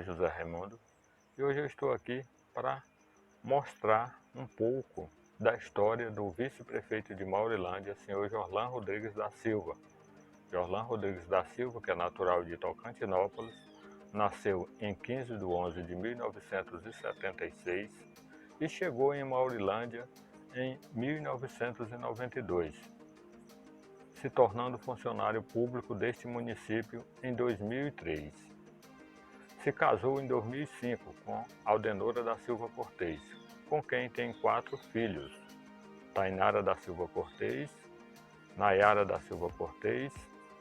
é José Raimundo e hoje eu estou aqui para mostrar um pouco da história do vice-prefeito de Maurilândia, senhor Jorlan Rodrigues da Silva. Jorlan Rodrigues da Silva, que é natural de Tocantinópolis, nasceu em 15 de 11 de 1976 e chegou em Maurilândia em 1992, se tornando funcionário público deste município em 2003. Se casou em 2005 com Aldenora da Silva Cortez, com quem tem 4 filhos: Tainara da Silva Cortez, Nayara da Silva Cortez,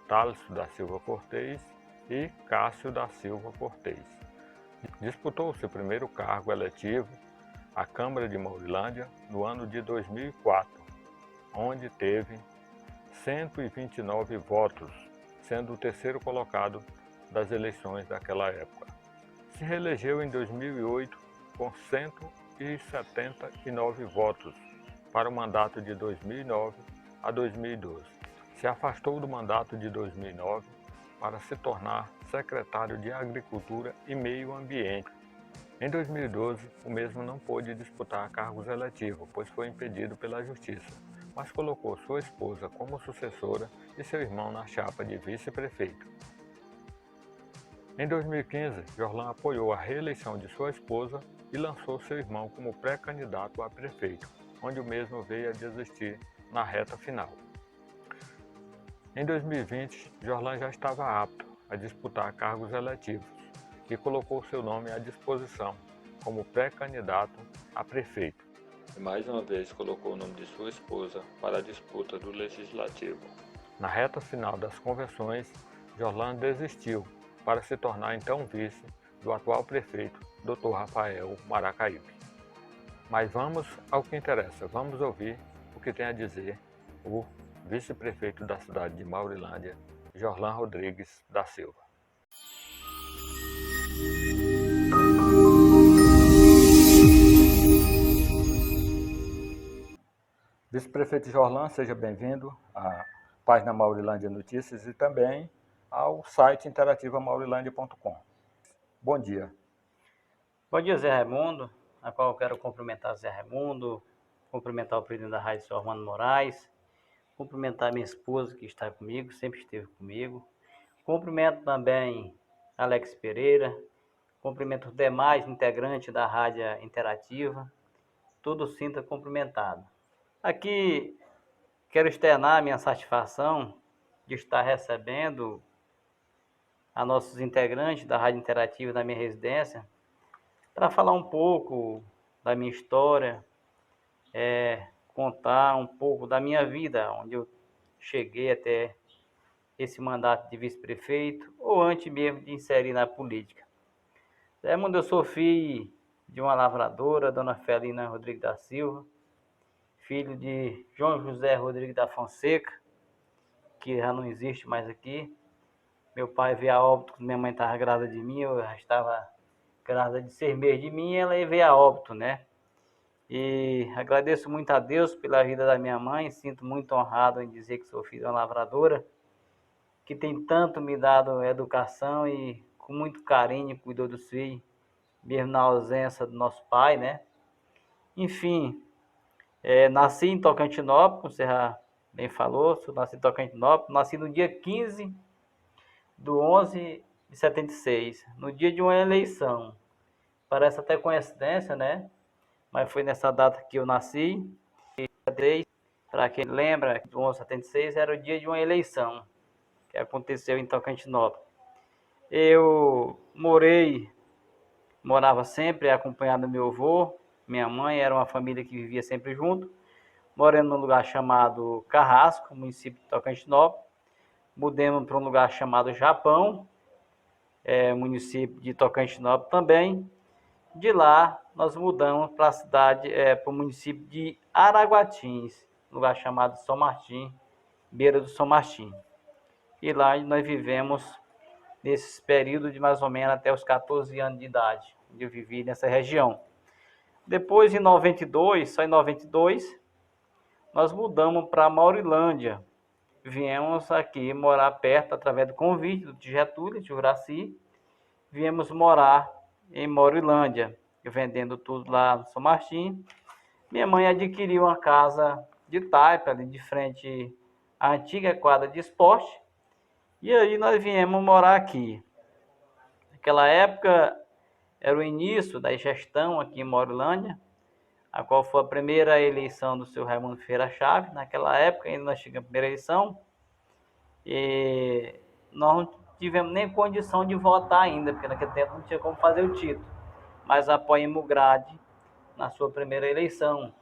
Thaleson da Silva Cortez e Cássio da Silva Cortez. Disputou seu primeiro cargo eletivo à Câmara de Maurilândia no ano de 2004, onde teve 129 votos, sendo o terceiro colocado das eleições daquela época. Se reelegeu em 2008 com 179 votos para o mandato de 2009 a 2012. Se afastou do mandato de 2009 para se tornar secretário de Agricultura e Meio Ambiente. Em 2012, o mesmo não pôde disputar cargos eletivos, pois foi impedido pela Justiça, mas colocou sua esposa como sucessora e seu irmão na chapa de vice-prefeito. Em 2015, Jorlan apoiou a reeleição de sua esposa e lançou seu irmão como pré-candidato a prefeito, onde o mesmo veio a desistir na reta final. Em 2020, Jorlan já estava apto a disputar cargos eletivos e colocou seu nome à disposição como pré-candidato a prefeito. E mais uma vez colocou o nome de sua esposa para a disputa do Legislativo. Na reta final das convenções, Jorlan desistiu para se tornar então vice do atual prefeito, Dr. Rafael Maracaípe. Mas vamos ao que interessa, vamos ouvir o que tem a dizer o vice-prefeito da cidade de Maurilândia, Jorlan Rodrigues da Silva. Vice-prefeito Jorlan, seja bem-vindo à página Maurilândia Notícias e também ao site interativamaurilândia.com. Bom dia. Bom dia, Zé Raimundo, a qual eu quero cumprimentar Zé Raimundo, cumprimentar o presidente da Rádio, Sr. Armando Moraes, cumprimentar minha esposa que está comigo, sempre esteve comigo, cumprimento também Alex Pereira, cumprimento os demais integrantes da Rádio Interativa, todos sinta cumprimentado. Aqui quero externar minha satisfação de estar recebendo a nossos integrantes da Rádio Interativa na minha residência, para falar um pouco da minha história, contar um pouco da minha vida, onde eu cheguei até esse mandato de vice-prefeito, ou antes mesmo de inserir na política. Onde eu sou filho de uma lavradora, Dona Felina Rodrigues da Silva, filho de João José Rodrigues da Fonseca, que já não existe mais aqui. Meu pai veio a óbito quando minha mãe estava grávida de mim, eu já estava grávida de 6 meses de mim, ela veio a óbito, né? E agradeço muito a Deus pela vida da minha mãe, sinto muito honrado em dizer que sou filho de uma lavradora, que tem tanto me dado educação e com muito carinho cuidou dos filhos, mesmo na ausência do nosso pai, né? Enfim, nasci em Tocantinópolis, como você já bem falou, nasci em Tocantinópolis, nasci no dia 15 de 11 de 76, no dia de uma eleição. Parece até coincidência, né? Mas foi nessa data que eu nasci. Para quem lembra, do 11 de 76 era o dia de uma eleição que aconteceu em Tocantinópolis. Eu morava sempre acompanhado do meu avô, minha mãe, era uma família que vivia sempre junto, morando num lugar chamado Carrasco, município de Tocantinópolis. Mudamos para um lugar chamado Japão, município de Tocantinópolis também. De lá, nós mudamos para a cidade, para o município de Araguatins, lugar chamado São Martim, beira do São Martim. E lá nós vivemos nesse período de mais ou menos até os 14 anos de idade, onde eu vivi nessa região. Depois, em 92, só em 92, nós mudamos para Maurilândia. Viemos aqui morar perto, através do convite do Getúlio, de Juraci, viemos morar em Maurilândia, vendendo tudo lá no São Martim. Minha mãe adquiriu uma casa de taipa ali de frente à antiga quadra de esporte. E aí nós viemos morar aqui. Naquela época era o início da gestão aqui em Maurilândia, a qual foi a primeira eleição do seu Raimundo Ferreira Chaves. Naquela época ainda nós chegamos à primeira eleição e nós não tivemos nem condição de votar ainda, porque naquele tempo não tinha como fazer o título. Mas apoiamos o Grade na sua primeira eleição.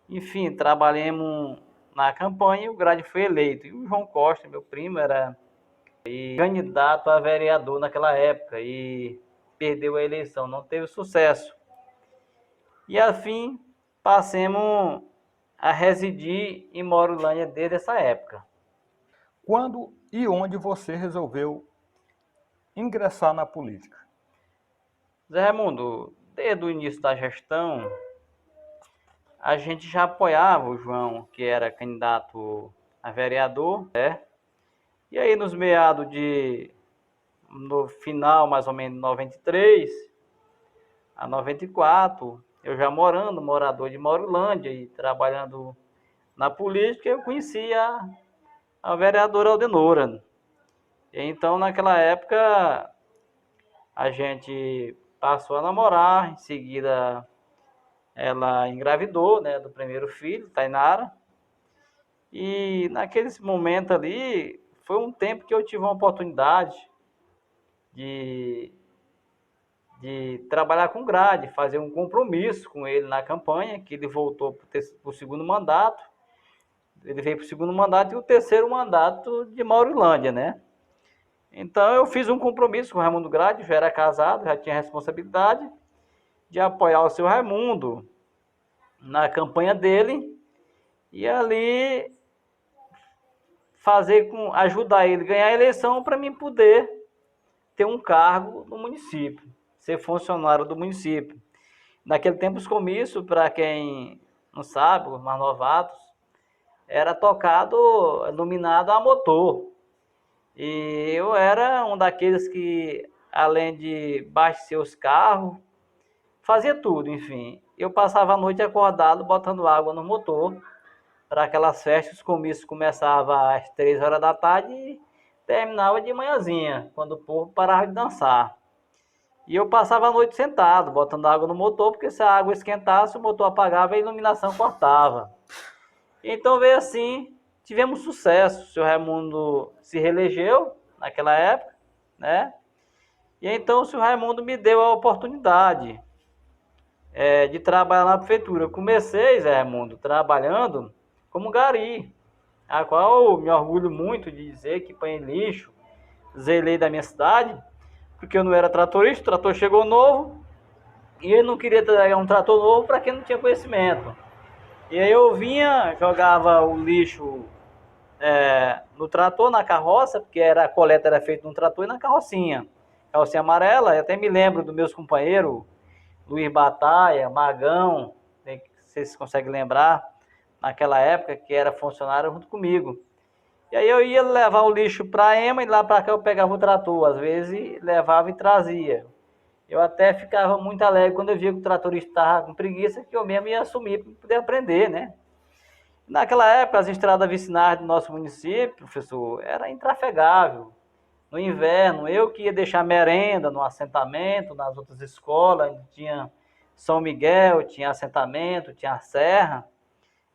Enfim, trabalhamos na campanha e o Grade foi eleito. E o João Costa, meu primo, era candidato a vereador naquela época e perdeu a eleição, não teve sucesso. E assim passemos a residir em Maurilândia desde essa época. Quando e onde você resolveu ingressar na política? Zé Raimundo, desde o início da gestão, a gente já apoiava o João, que era candidato a vereador, né? E aí nos meados no final mais ou menos de 93 a 94, eu já morador de Maurilândia e trabalhando na política, eu conhecia a vereadora Aldenora. Então naquela época a gente passou a namorar, em seguida ela engravidou, né, do primeiro filho, Tainara. E naquele momento ali, foi um tempo que eu tive uma oportunidade de trabalhar com o Grade, fazer um compromisso com ele na campanha, que ele voltou para o segundo mandato. Ele veio para o segundo mandato e o terceiro mandato de Maurilândia, né? Então eu fiz um compromisso com o Raimundo Grade, já era casado, já tinha responsabilidade de apoiar o seu Raimundo na campanha dele e ali ajudar ele a ganhar a eleição para mim poder ter um cargo no município, ser funcionário do município. Naquele tempo os comícios, para quem não sabe, os mais novatos, era tocado, iluminado a motor. E eu era um daqueles que, além de abastecer os carros, fazia tudo, enfim. Eu passava a noite acordado, botando água no motor, para aquelas festas, os comícios começavam às 3 horas da tarde e terminava de manhãzinha, quando o povo parava de dançar. E eu passava a noite sentado, botando água no motor, porque se a água esquentasse, o motor apagava e a iluminação cortava. Então veio assim, tivemos sucesso. O senhor Raimundo se reelegeu naquela época, né? E então o senhor Raimundo me deu a oportunidade de trabalhar na prefeitura. Eu comecei, Zé Raimundo, trabalhando como gari, a qual eu me orgulho muito de dizer que põe lixo, zelei da minha cidade, porque eu não era tratorista, o trator chegou novo, e ele não queria trazer um trator novo para quem não tinha conhecimento. E aí eu vinha, jogava o lixo no trator, na carroça, porque a coleta era feita no trator e na carrocinha amarela. Eu até me lembro dos meus companheiros, Luiz Batalha, Magão, não sei se vocês conseguem lembrar, naquela época, que era funcionário junto comigo. E aí eu ia levar o lixo para a EMA e lá para cá eu pegava o trator, às vezes levava e trazia. Eu até ficava muito alegre quando eu via que o tratorista estava com preguiça, que eu mesmo ia assumir para poder aprender, né? Naquela época, as estradas vicinais do nosso município, professor, era intrafegável. No inverno, eu que ia deixar merenda no assentamento, nas outras escolas, tinha São Miguel, tinha assentamento, tinha a serra.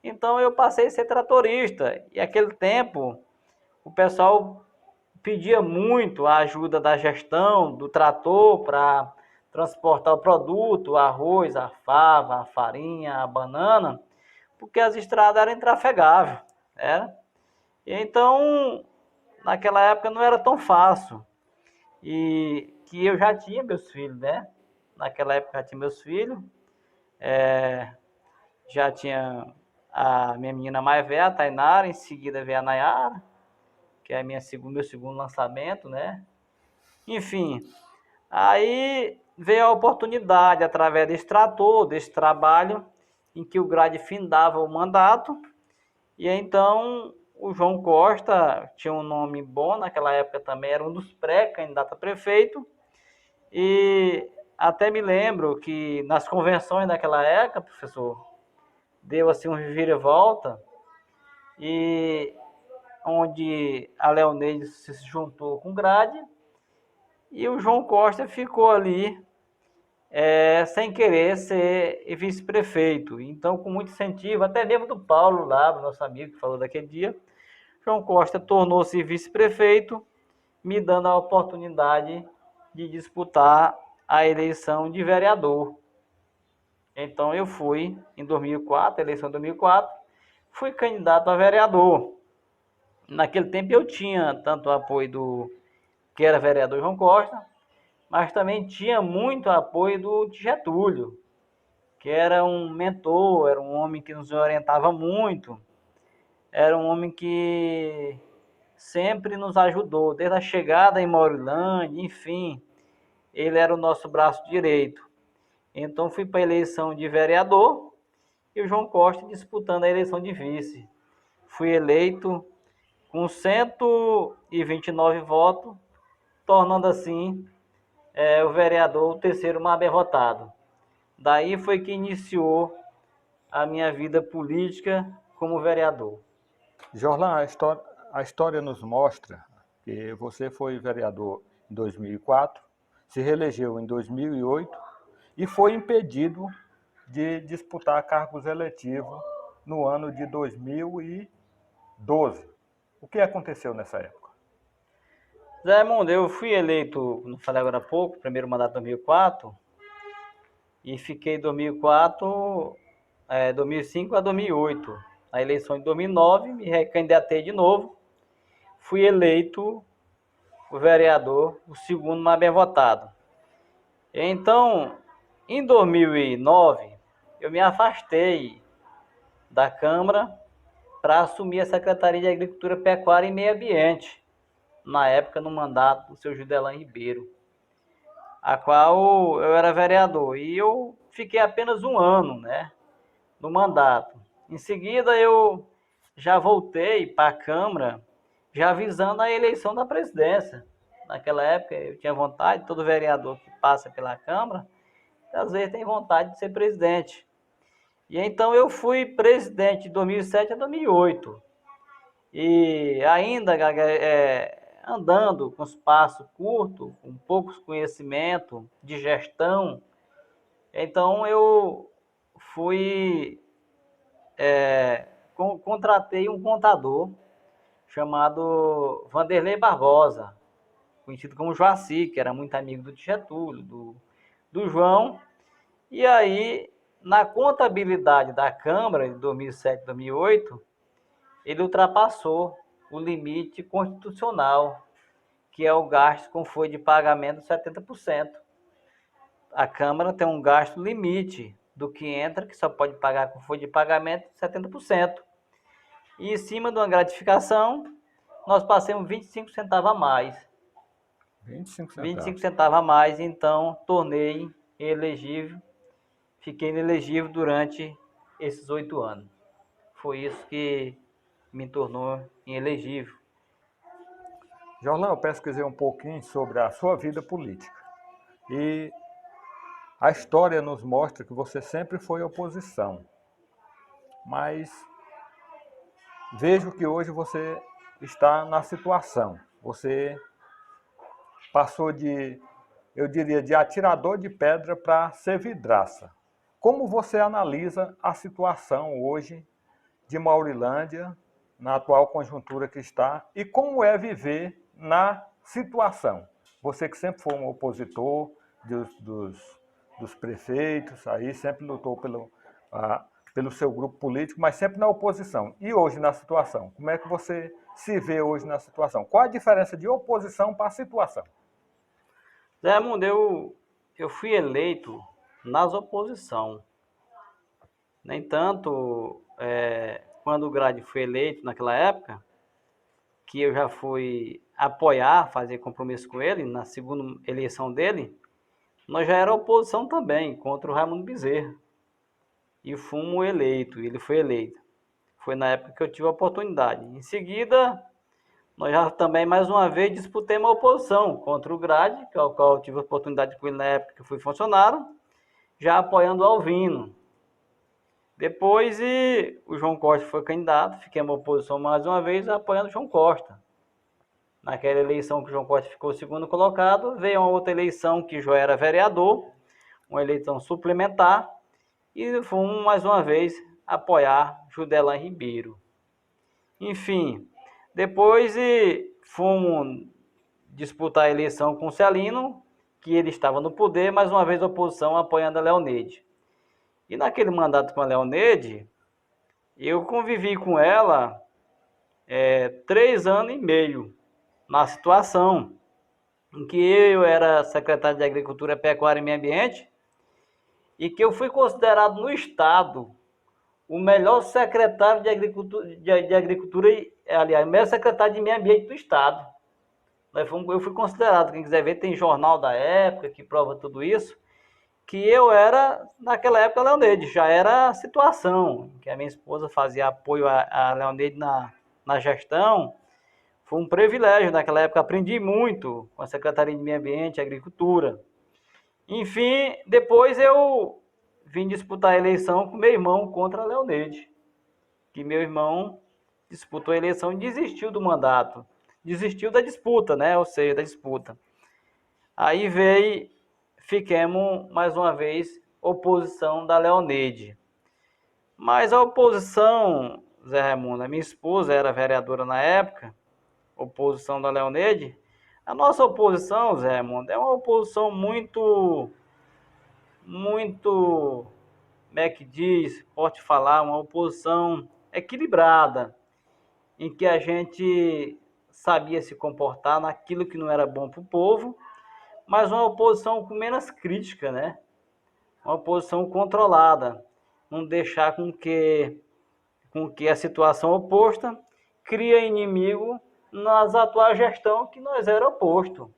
Então eu passei a ser tratorista. E aquele tempo, o pessoal pedia muito a ajuda da gestão do trator para transportar o produto, o arroz, a fava, a farinha, a banana, porque as estradas eram intrafegáveis, né? E então, naquela época não era tão fácil. E que eu já tinha meus filhos, né? Naquela época já tinha meus filhos, já tinha a minha menina mais velha, a Tainara, em seguida veio a Nayara, que é meu segundo lançamento, né? Enfim, aí veio a oportunidade, através desse trator, desse trabalho, em que o Grade findava o mandato, e então o João Costa tinha um nome bom, naquela época também era um dos pré-candidatos a prefeito, E até me lembro que nas convenções daquela época, professor, deu assim um reviravolta, e onde a Leoneide se juntou com o Grade, e o João Costa ficou ali sem querer ser vice-prefeito. Então, com muito incentivo, até mesmo do Paulo lá, nosso amigo que falou daquele dia, João Costa tornou-se vice-prefeito, me dando a oportunidade de disputar a eleição de vereador. Então eu fui em 2004, eleição de 2004, fui candidato a vereador. Naquele tempo eu tinha tanto o apoio do que era vereador João Costa, mas também tinha muito apoio do Getúlio, que era um mentor, era um homem que nos orientava muito, era um homem que sempre nos ajudou, desde a chegada em Maurilândia, enfim, ele era o nosso braço direito. Então fui para a eleição de vereador e o João Costa disputando a eleição de vice. Fui eleito com 129 votos, tornando assim o vereador o terceiro mais bem votado. Daí foi que iniciou a minha vida política como vereador. Jorlan, a história nos mostra que você foi vereador em 2004, se reelegeu em 2008 e foi impedido de disputar cargos eletivos no ano de 2012. O que aconteceu nessa época? Zé Raimundo, eu fui eleito, não falei agora há pouco, primeiro mandato em 2004, e fiquei 2004, 2005 a 2008. Na eleição de 2009, me recandidatei de novo, fui eleito o vereador, o segundo mais bem votado. Então, em 2009, eu me afastei da Câmara para assumir a Secretaria de Agricultura, Pecuária e Meio Ambiente, na época no mandato do seu Judelan Ribeiro, a qual eu era vereador. E eu fiquei apenas um ano, né, no mandato. Em seguida, eu já voltei para a Câmara, já visando a eleição da presidência. Naquela época, eu tinha vontade, todo vereador que passa pela Câmara, às vezes tem vontade de ser presidente. E então eu fui presidente de 2007 a 2008. E ainda andando com espaço curto, com poucos conhecimentos de gestão, então eu fui, contratei um contador chamado Vanderlei Barbosa, conhecido como Joaci, que era muito amigo do Getúlio, do João. E aí, na contabilidade da Câmara de 2007 e 2008, ele ultrapassou o limite constitucional, que é o gasto com folha de pagamento de 70%. A Câmara tem um gasto limite do que entra, que só pode pagar com folha de pagamento de 70%. E em cima de uma gratificação, nós passamos 25 centavos a mais. 25 centavos. 25 centavos a mais, então tornei elegível, fiquei inelegível durante esses 8 anos. Foi isso que me tornou inelegível. Jorlan, eu pesquisei um pouquinho sobre a sua vida política. E a história nos mostra que você sempre foi oposição. Mas vejo que hoje você está na situação. Você passou de, eu diria, de atirador de pedra para ser vidraça. Como você analisa a situação hoje de Maurilândia, na atual conjuntura que está, e como é viver na situação? Você que sempre foi um opositor dos prefeitos, aí sempre lutou pelo seu grupo político, mas sempre na oposição. E hoje na situação? Como é que você se vê hoje na situação? Qual a diferença de oposição para a situação? Zé Raimundo, eu fui eleito nas oposição. No entanto, quando o Grade foi eleito naquela época, que eu já fui apoiar, fazer compromisso com ele, na segunda eleição dele, nós já era oposição também, contra o Raimundo Bezerra. E fomos eleitos, ele foi eleito. Foi na época que eu tive a oportunidade. Em seguida, nós já também, mais uma vez, disputei uma oposição contra o Grade, que é o qual eu tive a oportunidade com ele na época que eu fui funcionário, já apoiando o Alvino. Depois o João Costa foi candidato, fiquei uma oposição mais uma vez, apoiando o João Costa. Naquela eleição que o João Costa ficou segundo colocado, veio uma outra eleição que já era vereador, uma eleição suplementar, e fomos mais uma vez apoiar Judelan Ribeiro. Enfim, depois fomos disputar a eleição com o Celino, que ele estava no poder, mais uma vez a oposição apoiando a Leonide. E naquele mandato com a Leonide, eu convivi com ela 3 anos e meio, na situação em que eu era secretário de Agricultura, Pecuária e Meio Ambiente, e que eu fui considerado no Estado o melhor secretário de Agricultura, aliás, o melhor secretário de Meio Ambiente do Estado. Eu fui considerado, quem quiser ver, tem jornal da época que prova tudo isso, que eu era, naquela época, a Leonide, já era a situação, que a minha esposa fazia apoio a Leonide na gestão. Foi um privilégio naquela época, aprendi muito com a Secretaria de Meio Ambiente e Agricultura. Enfim, depois eu vim disputar a eleição com meu irmão contra a Leonide, que meu irmão disputou a eleição e desistiu do mandato, desistiu da disputa, né? Ou seja, da disputa. Aí fiquemos mais uma vez oposição da Leonide. Mas a oposição, Zé Raimundo, a minha esposa era vereadora na época, oposição da Leonide. A nossa oposição, Zé Raimundo, é uma oposição muito, como é que diz, pode falar, uma oposição equilibrada, em que a gente sabia se comportar naquilo que não era bom para o povo, mas uma oposição com menos crítica, né? Uma oposição controlada, não deixar com que a situação oposta cria inimigo nas atuais gestão que nós era oposto.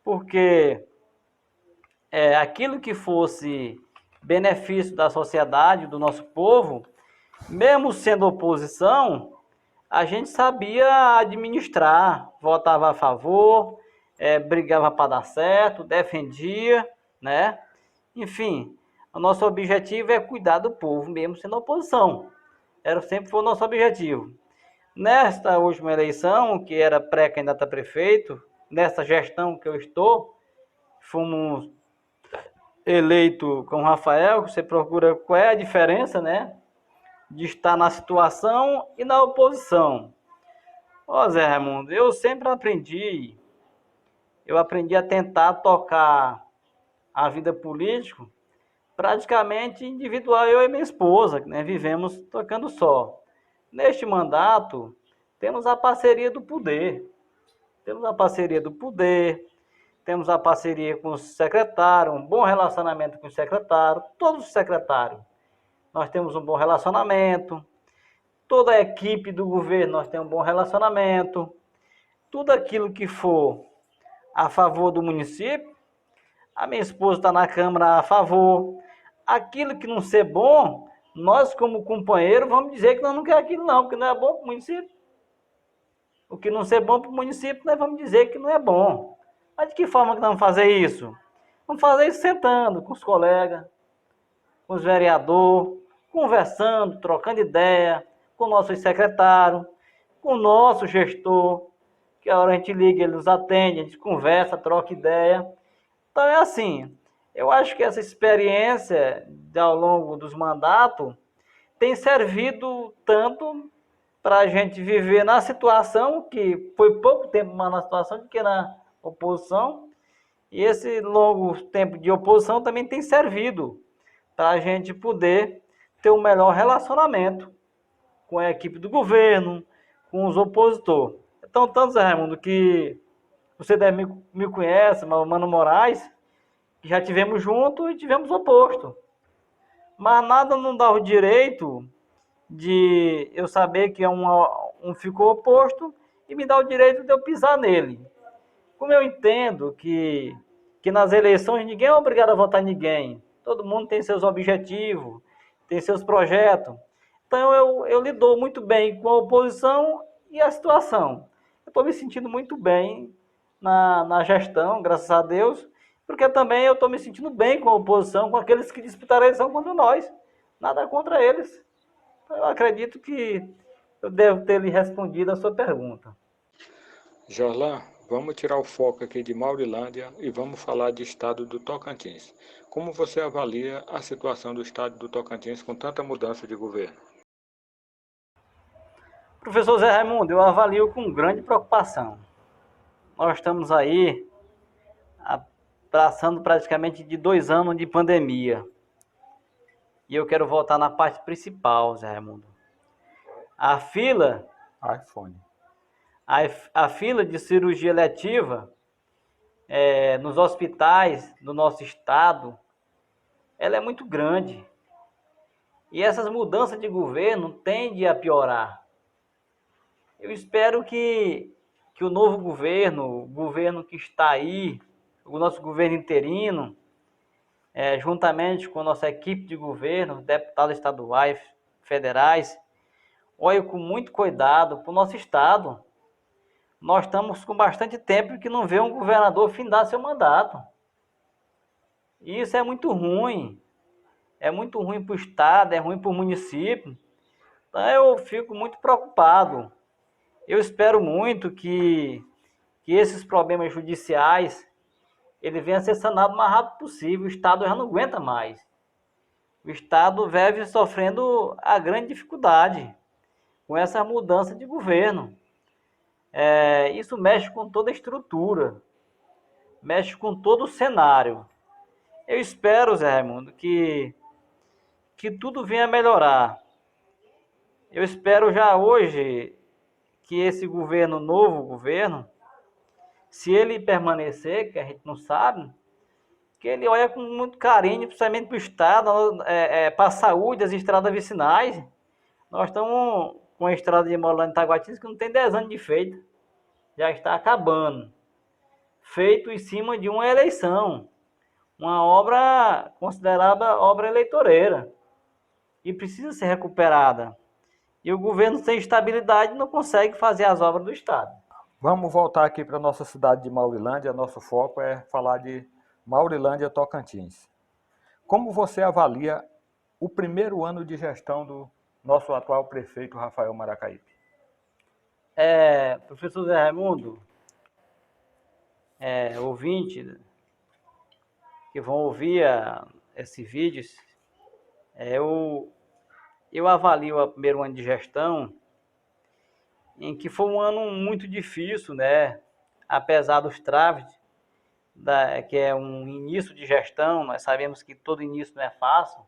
Porque aquilo que fosse benefício da sociedade, do nosso povo, mesmo sendo oposição, a gente sabia administrar, votava a favor, brigava para dar certo, defendia, né? Enfim, o nosso objetivo é cuidar do povo, mesmo sendo oposição. Sempre foi o nosso objetivo. Nesta última eleição, que era pré-candidato a prefeito, nessa gestão que eu estou, fomos eleito com o Rafael. Você procura qual é a diferença, né, de estar na situação e na oposição. Ó, Zé Raimundo, eu sempre aprendi a tentar tocar a vida política praticamente individual, eu e minha esposa, né, vivemos tocando só. Neste mandato, temos a parceria do poder. Temos a parceria do poder, temos a parceria com o secretário, um bom relacionamento com o secretário, todos os secretários. Nós temos um bom relacionamento, toda a equipe do governo nós temos um bom relacionamento. Tudo aquilo que for a favor do município, a minha esposa está na Câmara a favor. Aquilo que não ser bom, nós como companheiro vamos dizer que nós não queremos aquilo não, porque não é bom para o município. O que não ser bom para o município, nós vamos dizer que não é bom. Mas de que forma que nós vamos fazer isso? Vamos fazer isso sentando com os colegas, com os vereadores, conversando, trocando ideia, com o nosso secretário, com o nosso gestor, que a hora a gente liga, ele nos atende, a gente conversa, troca ideia. Então é assim, eu acho que essa experiência ao longo dos mandatos tem servido tanto para a gente viver na situação, que foi pouco tempo mais na situação do que na oposição, e esse longo tempo de oposição também tem servido para a gente poder ter um melhor relacionamento com a equipe do governo, com os opositores. Então, tanto, Zé Raimundo, que você deve me conhece, Mano Moraes, que já tivemos junto e tivemos oposto. Mas nada não dá o direito de eu saber que um ficou oposto e me dá o direito de eu pisar nele. Como eu entendo que nas eleições ninguém é obrigado a votar em ninguém, todo mundo tem seus objetivos, tem seus projetos, então eu lido muito bem com a oposição e a situação. eu estou me sentindo muito bem na gestão, graças a Deus, porque também eu estou me sentindo bem com a oposição, com aqueles que disputaram a eleição contra nós. Nada contra eles. Eu acredito que eu devo ter lhe respondido a sua pergunta. Jorlan, vamos tirar o foco aqui de Maurilândia e vamos falar de estado do Tocantins. Como você avalia a situação do estado do Tocantins com tanta mudança de governo? Professor Zé Raimundo, eu avalio com grande preocupação. Nós estamos aí passando praticamente de 2 anos de pandemia. E eu quero voltar na parte principal, Zé Raimundo. A fila iPhone. A fila de cirurgia letiva nos hospitais do nosso estado, ela é muito grande. E essas mudanças de governo tendem a piorar. Eu espero que o novo governo, o governo que está aí, o nosso governo interino, juntamente com a nossa equipe de governo, deputados estaduais, federais, olhe com muito cuidado para o nosso estado. Nós estamos com bastante tempo que não vê um governador findar seu mandato. E isso é muito ruim. É muito ruim para o estado, é ruim para o município. Então eu fico muito preocupado. Eu espero muito que esses problemas judiciais ele venha a ser sanado o mais rápido possível. O estado já não aguenta mais. O estado vive sofrendo a grande dificuldade com essa mudança de governo. Isso mexe com toda a estrutura, mexe com todo o cenário. Eu espero, Zé Raimundo, que tudo venha a melhorar. Eu espero já hoje que esse governo, novo governo, se ele permanecer, que a gente não sabe, que ele olha com muito carinho, principalmente para o estado, para a saúde, as estradas vicinais. Nós estamos com a estrada de Morlândia e Taguatinga que não tem 10 anos de feito. Já está acabando. Feito em cima de uma eleição. Uma obra considerada obra eleitoreira. E precisa ser recuperada. E o governo sem estabilidade não consegue fazer as obras do estado. Vamos voltar aqui para a nossa cidade de Maurilândia. Nosso foco é falar de Maurilândia, Tocantins. Como você avalia o primeiro ano de gestão do nosso atual prefeito Rafael Maracaípe? Professor Zé Raimundo, ouvinte que vão ouvir esse vídeo, eu avalio o primeiro ano de gestão em que foi um ano muito difícil, né? Apesar dos traves, que é um início de gestão, nós sabemos que todo início não é fácil.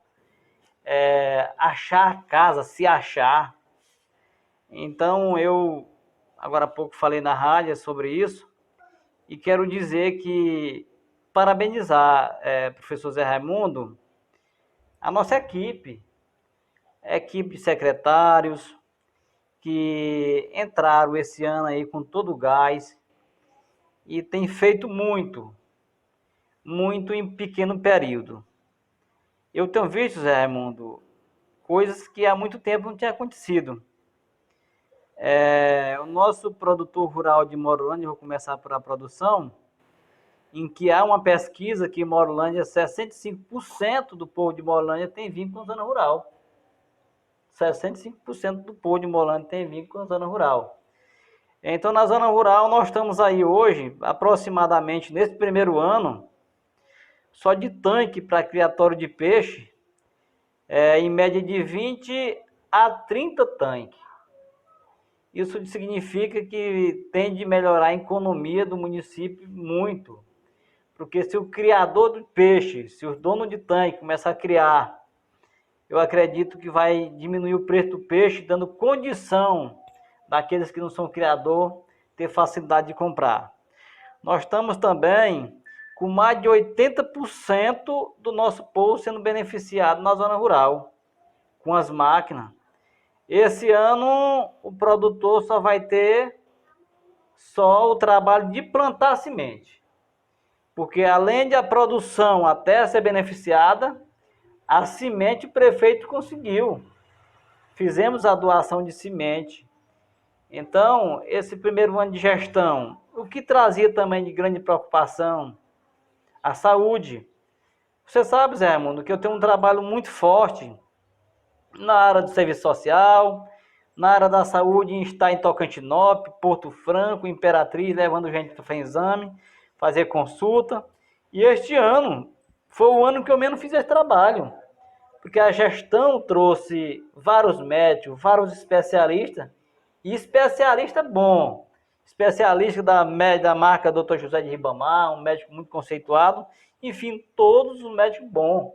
Achar a casa, se achar. Então, eu, agora há pouco, falei na rádio sobre isso e quero dizer que, parabenizar, professor Zé Raimundo, a nossa equipe de secretários, que entraram esse ano aí com todo o gás e tem feito muito em pequeno período. Eu tenho visto, Zé Raimundo, coisas que há muito tempo não tinha acontecido. O nosso produtor rural de Morolândia, vou começar por a produção, em que há uma pesquisa que em Morolândia 65% do povo de Morolândia tem vínculo com a zona rural. 65% do povo de Morolândia tem vínculo com a zona rural. Então, na zona rural, nós estamos aí hoje, aproximadamente, nesse primeiro ano, só de tanque para criatório de peixe, em média de 20 a 30 tanques. Isso significa que tende a melhorar a economia do município muito. Porque se o criador de peixe, se o dono de tanque começar a criar, eu acredito que vai diminuir o preço do peixe, dando condição daqueles que não são criador ter facilidade de comprar. Nós estamos também com mais de 80% do nosso povo sendo beneficiado na zona rural, com as máquinas. Esse ano o produtor só vai ter o trabalho de plantar semente. Porque além de a produção até ser beneficiada, a semente o prefeito conseguiu. Fizemos a doação de semente. Então, esse primeiro ano de gestão, o que trazia também de grande preocupação? A saúde. Você sabe, Zé Raimundo, que eu tenho um trabalho muito forte na área do serviço social, na área da saúde, está em Tocantinópolis, Porto Franco, Imperatriz, levando gente para fazer exame, fazer consulta. E este ano foi o ano que eu menos fiz esse trabalho, porque a gestão trouxe vários médicos, vários especialistas, e especialista bom. Especialista da marca Dr. José de Ribamar, um médico muito conceituado, enfim, todos os médicos bons.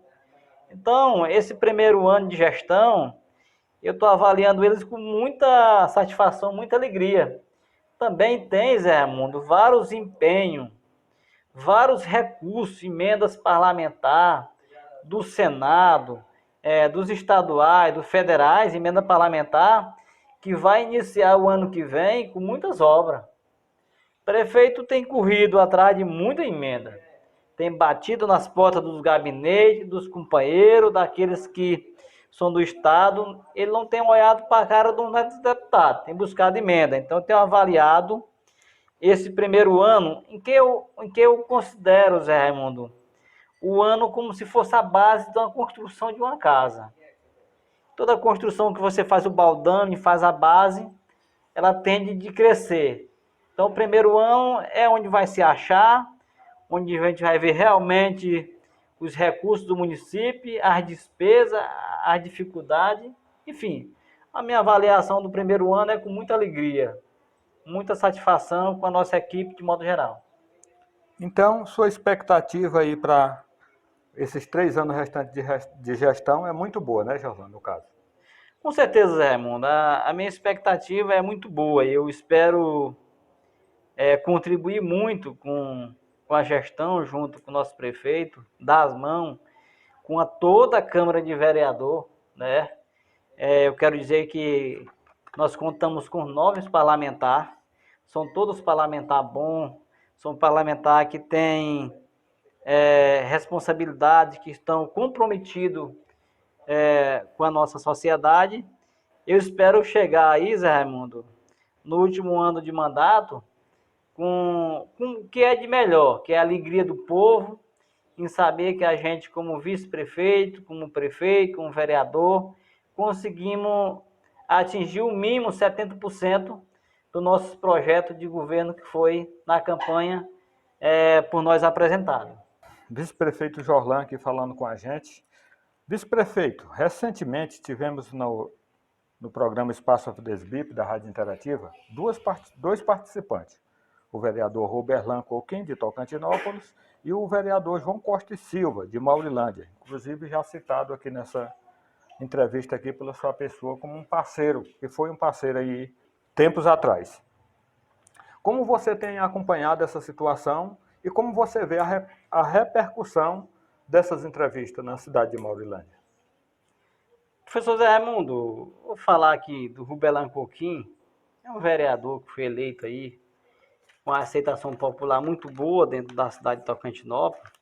Então, esse primeiro ano de gestão, eu estou avaliando eles com muita satisfação, muita alegria. Também tem, Zé Raimundo, vários empenhos, vários recursos, emendas parlamentares do Senado, dos estaduais, dos federais, emenda parlamentar, que vai iniciar o ano que vem com muitas obras. O prefeito tem corrido atrás de muita emenda, tem batido nas portas dos gabinetes, dos companheiros, daqueles que são do Estado, ele não tem olhado para a cara do deputado, tem buscado emenda. Então, eu tenho avaliado esse primeiro ano, em que eu considero, Zé Raimundo, o ano como se fosse a base de uma construção de uma casa. Toda construção que você faz o baldame, faz a base, ela tende a crescer. Então, o primeiro ano é onde vai se achar, onde a gente vai ver realmente os recursos do município, as despesas, as dificuldades, enfim. A minha avaliação do primeiro ano é com muita alegria, muita satisfação com a nossa equipe de modo geral. Então, sua expectativa aí para esses 3 anos restantes de gestão é muito boa, né, Jorlan, no caso? Com certeza, Zé Raimundo, a minha expectativa é muito boa. Eu espero contribuir muito com a gestão, junto com o nosso prefeito, dar as mãos com toda a Câmara de Vereador, né? Eu quero dizer que nós contamos com 9 parlamentares, são todos parlamentares bons, são parlamentares que têm responsabilidade, que estão comprometidos com a nossa sociedade. Eu espero chegar aí, Zé Raimundo, no último ano de mandato, com o que é de melhor, que é a alegria do povo, em saber que a gente, como vice-prefeito, como prefeito, como vereador, conseguimos atingir o mínimo 70% do nosso projeto de governo que foi na campanha por nós apresentado. Vice-prefeito Jorlan aqui falando com a gente. Vice-prefeito, recentemente tivemos no programa Espaço of the BIP da Rádio Interativa dois participantes, o vereador Roberlan Coquim, de Tocantinópolis, e o vereador João Costa e Silva, de Maurilândia, inclusive já citado aqui nessa entrevista aqui pela sua pessoa como um parceiro, que foi um parceiro aí tempos atrás. Como você tem acompanhado essa situação e como você vê a repercussão dessas entrevistas na cidade de Maurilândia? Professor Zé Raimundo, vou falar aqui do Roberlan Coquim, é um vereador que foi eleito aí com uma aceitação popular muito boa dentro da cidade de Tocantinópolis,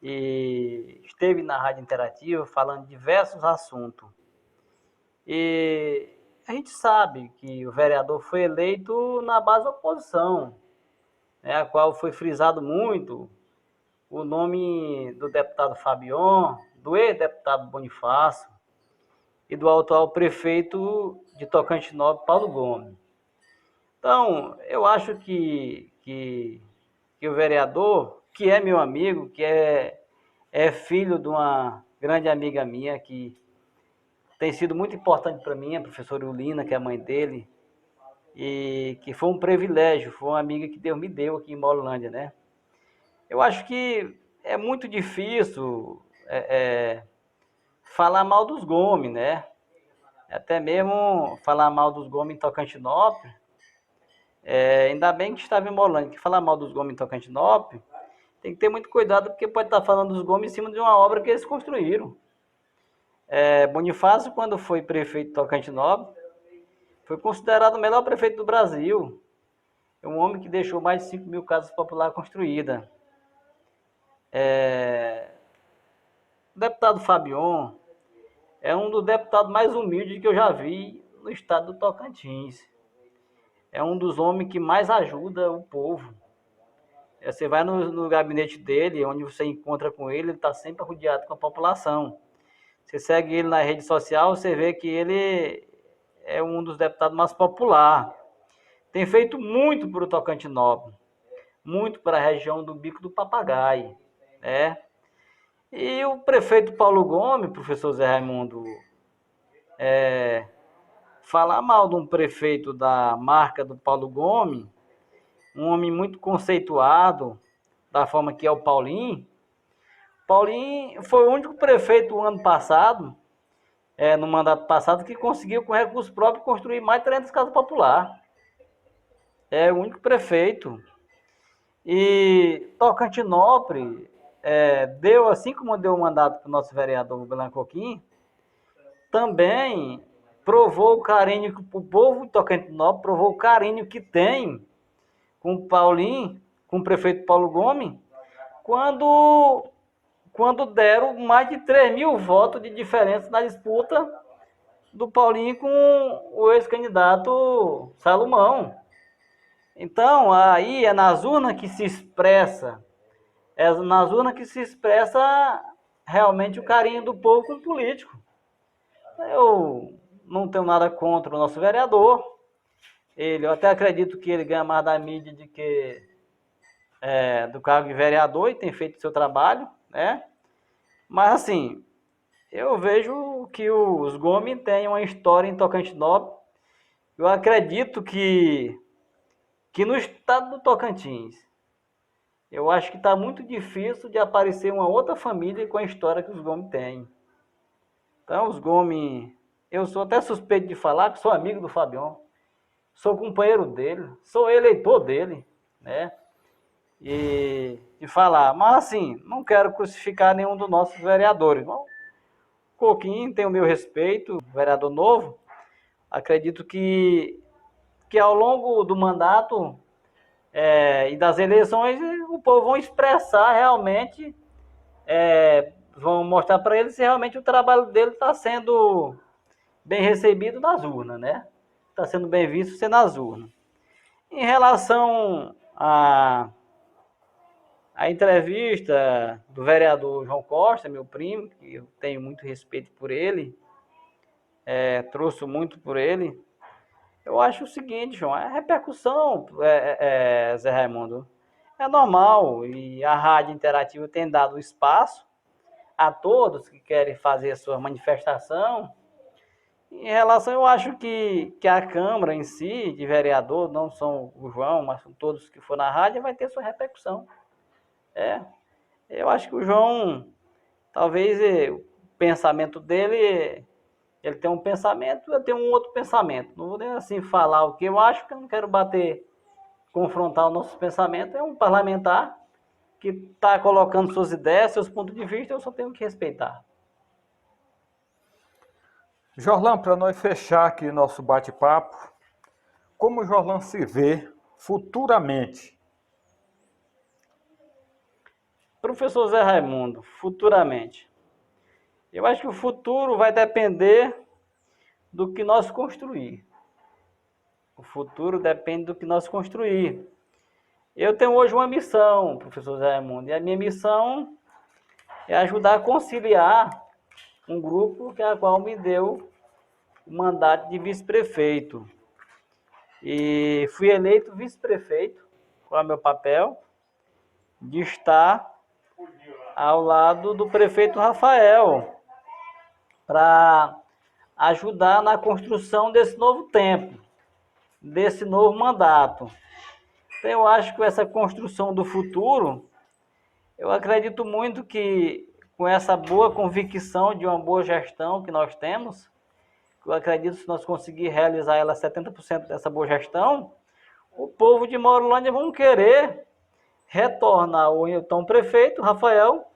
e esteve na Rádio Interativa falando de diversos assuntos. E a gente sabe que o vereador foi eleito na base da oposição, né, a qual foi frisado muito o nome do deputado Fabion, do ex-deputado Bonifácio e do atual prefeito de Tocantinópolis, Paulo Gomes. Então, eu acho que o vereador, que é meu amigo, que é filho de uma grande amiga minha, que tem sido muito importante para mim, a professora Ulina, que é a mãe dele, e que foi um privilégio, foi uma amiga que Deus me deu aqui em Maurilândia, né? Eu acho que é muito difícil falar mal dos Gomes, né? Até mesmo falar mal dos Gomes em Tocantinópolis. Ainda bem que estava em Maurilândia, que falar mal dos Gomes em Tocantinópolis, tem que ter muito cuidado, porque pode estar falando dos Gomes em cima de uma obra que eles construíram. Bonifácio, quando foi prefeito de Tocantinópolis, foi considerado o melhor prefeito do Brasil. É um homem que deixou mais de 5.000 casas populares construídas. O deputado Fabion é um dos deputados mais humildes que eu já vi no estado do Tocantins. é um dos homens que mais ajuda o povo. Você vai no gabinete dele, onde você encontra com ele está sempre rodeado com a população. Você segue ele na rede social, você vê que ele é um dos deputados mais populares. Tem feito muito para o Tocantinópolis, muito para a região do Bico do Papagaio, né? E o prefeito Paulo Gomes, professor Zé Raimundo, falar mal de um prefeito da marca do Paulo Gomes, um homem muito conceituado, da forma que é o Paulinho. Paulinho foi o único prefeito do ano passado, no mandato passado, que conseguiu, com recursos próprios, construir mais de 300 casas populares. É o único prefeito. E Tocantinópolis deu, assim como deu o mandato para o nosso vereador Belan Coquim, também provou o carinho que o povo de Tocantinópolis provou o carinho que tem com o Paulinho, com o prefeito Paulo Gomes, quando deram mais de 3.000 votos de diferença na disputa do Paulinho com o ex-candidato Salomão. Então, aí é nas urnas que se expressa, realmente o carinho do povo com o político. Eu não tenho nada contra o nosso vereador. Eu até acredito que ele ganha mais da mídia do que do cargo de vereador e tem feito o seu trabalho, né? Mas assim, eu vejo que os Gomes têm uma história em Tocantinópolis. Eu acredito que no estado do Tocantins, eu acho que está muito difícil de aparecer uma outra família com a história que os Gomes têm. Então, os Gomes, eu sou até suspeito de falar que sou amigo do Fabião, sou companheiro dele, sou eleitor dele, né? E de falar, mas assim, não quero crucificar nenhum dos nossos vereadores. O Coquinho tem o meu respeito, vereador novo. Acredito que ao longo do mandato e das eleições, o povo vão expressar realmente, vão mostrar para ele se realmente o trabalho dele está sendo bem recebido nas urnas, né? Está sendo bem visto ser nas urnas. Em relação a entrevista do vereador João Costa, meu primo, que eu tenho muito respeito por ele, trouxe muito por ele. Eu acho o seguinte, João, a repercussão, Zé Raimundo, é normal e a rádio interativa tem dado espaço a todos que querem fazer a sua manifestação. Em relação, eu acho que a Câmara em si, de vereador, não são o João, mas todos que for na rádio, vai ter sua repercussão. Eu acho que o João, talvez o pensamento dele, ele tem um pensamento, eu tenho um outro pensamento. Não vou nem assim falar o que eu acho, porque eu não quero confrontar o nosso pensamento. É um parlamentar que está colocando suas ideias, seus pontos de vista, eu só tenho que respeitar. Jorlan, para nós fechar aqui nosso bate-papo, como o Jorlan se vê futuramente? Professor Zé Raimundo, futuramente. Eu acho que o futuro vai depender do que nós construir. O futuro depende do que nós construir. Eu tenho hoje uma missão, professor Zé Raimundo, e a minha missão é ajudar a conciliar um grupo que a qual me deu o mandato de vice-prefeito. E fui eleito vice-prefeito, qual é o meu papel? De estar ao lado do prefeito Rafael, para ajudar na construção desse novo tempo, desse novo mandato. Então, eu acho que essa construção do futuro, eu acredito muito que com essa boa convicção de uma boa gestão que nós temos, eu acredito que se nós conseguir realizar ela 70% dessa boa gestão, o povo de Morolândia vão querer retornar o então prefeito, Rafael,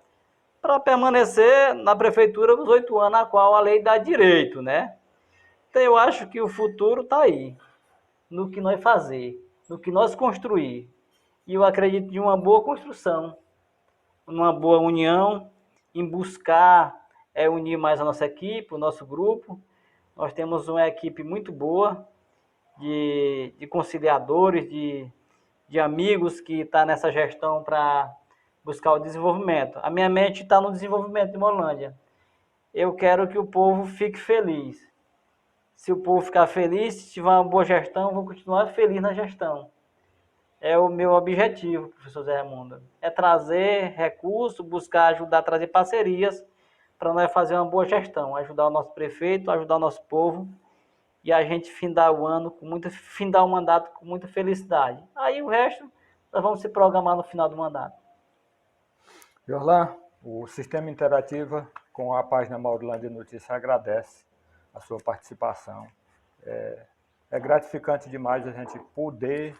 para permanecer na prefeitura os 8 anos, a qual a lei dá direito, né? Então, eu acho que o futuro está aí, no que nós fazer, no que nós construir. E eu acredito em uma boa construção, numa boa união, em buscar unir mais a nossa equipe, o nosso grupo. Nós temos uma equipe muito boa de conciliadores, de amigos que estão nessa gestão para buscar o desenvolvimento. A minha mente está no desenvolvimento de Morlândia. Eu quero que o povo fique feliz. Se o povo ficar feliz, se tiver uma boa gestão, eu vou continuar feliz na gestão. É o meu objetivo, professor Zé Raimundo. É trazer recursos, buscar ajudar a trazer parcerias para nós fazer uma boa gestão, ajudar o nosso prefeito, ajudar o nosso povo e a gente findar o ano findar o mandato com muita felicidade. Aí o resto nós vamos se programar no final do mandato. Jorlan, o Sistema Interativa com a página Maurilândia Notícias agradece a sua participação. É gratificante demais a gente poder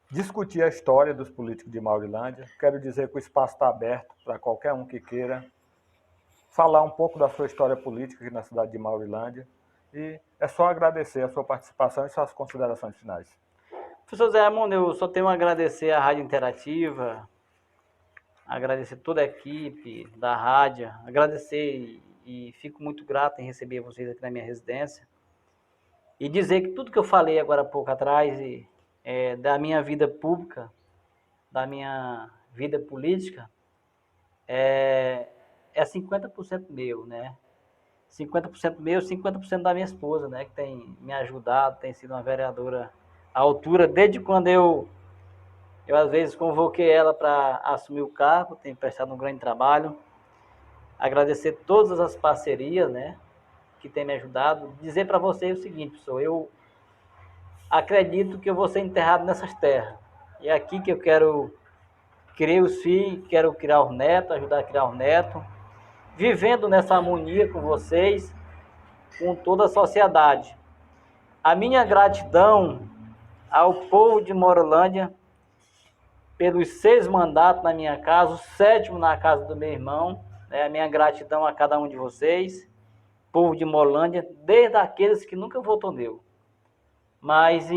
discutir a história dos políticos de Maurilândia. Quero dizer que o espaço está aberto para qualquer um que queira falar um pouco da sua história política aqui na cidade de Maurilândia. E é só agradecer a sua participação e suas considerações finais. Professor Zé Raimundo, eu só tenho a agradecer à Rádio Interativa, agradecer toda a equipe da rádio, agradecer e fico muito grato em receber vocês aqui na minha residência e dizer que tudo que eu falei agora há pouco atrás da minha vida pública, da minha vida política, é 50% meu, né? 50% meu, 50% da minha esposa, né? Que tem me ajudado, tem sido uma vereadora à altura, desde quando eu às vezes convoquei ela para assumir o cargo, tem prestado um grande trabalho. Agradecer todas as parcerias, né? Que tem me ajudado. Dizer para vocês o seguinte, pessoal, eu acredito que eu vou ser enterrado nessas terras. E é aqui que eu quero criar os filhos, quero criar os netos, ajudar a criar os netos, vivendo nessa harmonia com vocês, com toda a sociedade. A minha gratidão ao povo de Morlândia pelos 6 mandatos na minha casa, o 7º na casa do meu irmão, né? A minha gratidão a cada um de vocês, povo de Morlândia, desde aqueles que nunca votou nele. Mas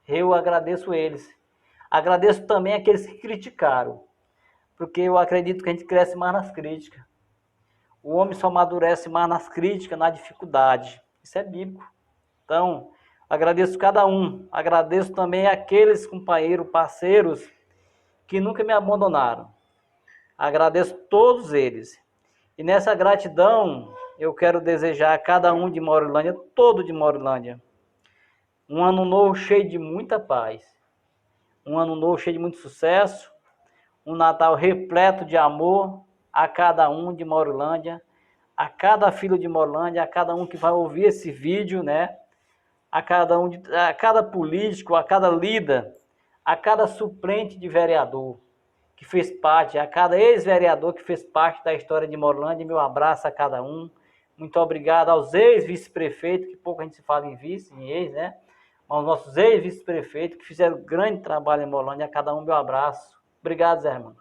eu agradeço eles. Agradeço também aqueles que criticaram, porque eu acredito que a gente cresce mais nas críticas. O homem só amadurece mais nas críticas, na dificuldade. Isso é bíblico. Então, agradeço cada um. Agradeço também aqueles companheiros, parceiros, que nunca me abandonaram. Agradeço todos eles. E nessa gratidão, eu quero desejar a cada um de Morlândia, todo de Morlândia, um ano novo cheio de muita paz. Um ano novo cheio de muito sucesso. Um Natal repleto de amor a cada um de Morlândia, a cada filho de Morlândia, a cada um que vai ouvir esse vídeo, né? A cada político, a cada líder, a cada suplente de vereador que fez parte, a cada ex-vereador que fez parte da história de Morlândia. Meu abraço a cada um. Muito obrigado aos ex-vice-prefeitos, que pouco a gente se fala em vice, em ex, né? Mas os nossos ex-vice-prefeitos que fizeram grande trabalho em Morlândia, a cada um meu abraço. Obrigado, Zé Raimundo.